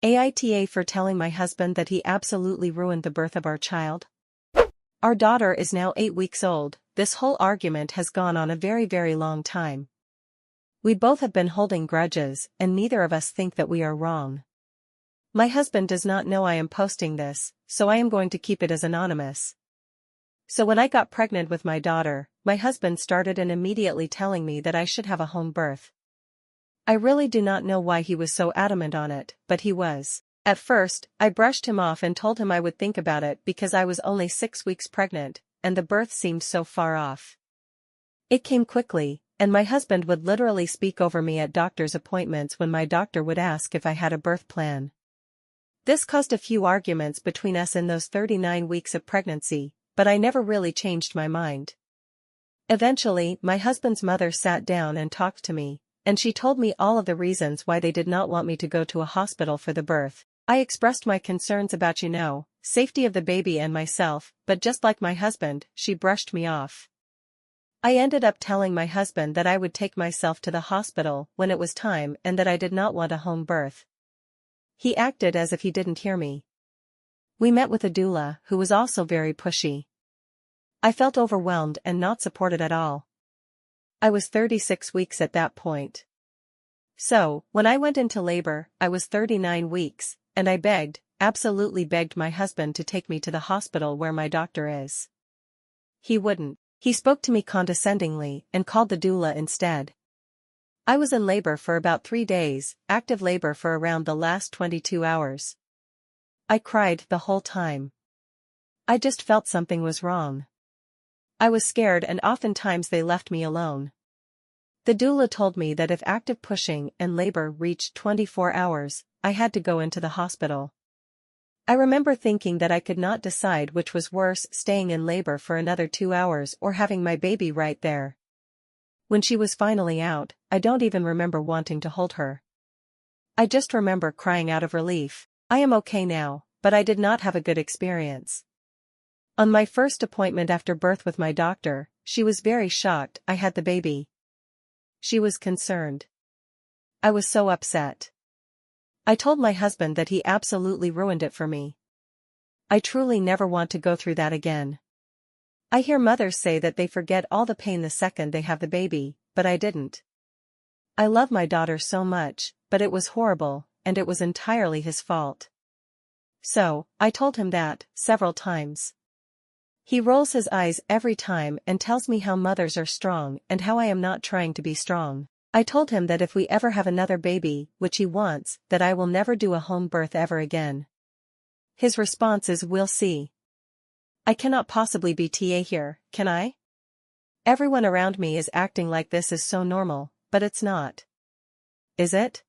AITA for telling my husband that he absolutely ruined the birth of our child. Our daughter is now 8 weeks old. This whole argument has gone on a very, very long time. We both have been holding grudges, and neither of us think that we are wrong. My husband does not know I am posting this, so I am going to keep it as anonymous. So when I got pregnant with my daughter, my husband started and immediately telling me that I should have a home birth. I really do not know why he was so adamant on it, but he was. At first, I brushed him off and told him I would think about it because I was only 6 weeks pregnant, and the birth seemed so far off. It came quickly, and my husband would literally speak over me at doctor's appointments when my doctor would ask if I had a birth plan. This caused a few arguments between us in those 39 weeks of pregnancy, but I never really changed my mind. Eventually, my husband's mother sat down and talked to me, and she told me all of the reasons why they did not want me to go to a hospital for the birth. I expressed my concerns about safety of the baby and myself, but just like my husband, she brushed me off. I ended up telling my husband that I would take myself to the hospital when it was time and that I did not want a home birth. He acted as if he didn't hear me. We met with a doula, who was also very pushy. I felt overwhelmed and not supported at all. I was 36 weeks at that point. So, when I went into labor, I was 39 weeks, and I absolutely begged my husband to take me to the hospital where my doctor is. He wouldn't. He spoke to me condescendingly and called the doula instead. I was in labor for about 3 days, active labor for around the last 22 hours. I cried the whole time. I just felt something was wrong. I was scared and oftentimes they left me alone. The doula told me that if active pushing and labor reached 24 hours, I had to go into the hospital. I remember thinking that I could not decide which was worse, staying in labor for another 2 hours or having my baby right there. When she was finally out, I don't even remember wanting to hold her. I just remember crying out of relief. I am okay now, but I did not have a good experience. On my first appointment after birth with my doctor, she was very shocked I had the baby. She was concerned. I was so upset. I told my husband that he absolutely ruined it for me. I truly never want to go through that again. I hear mothers say that they forget all the pain the second they have the baby, but I didn't. I love my daughter so much, but it was horrible, and it was entirely his fault. So, I told him that, several times. He rolls his eyes every time and tells me how mothers are strong and how I am not trying to be strong. I told him that if we ever have another baby, which he wants, that I will never do a home birth ever again. His response is, "We'll see." I cannot possibly be TA here, can I? Everyone around me is acting like this is so normal, but it's not. Is it?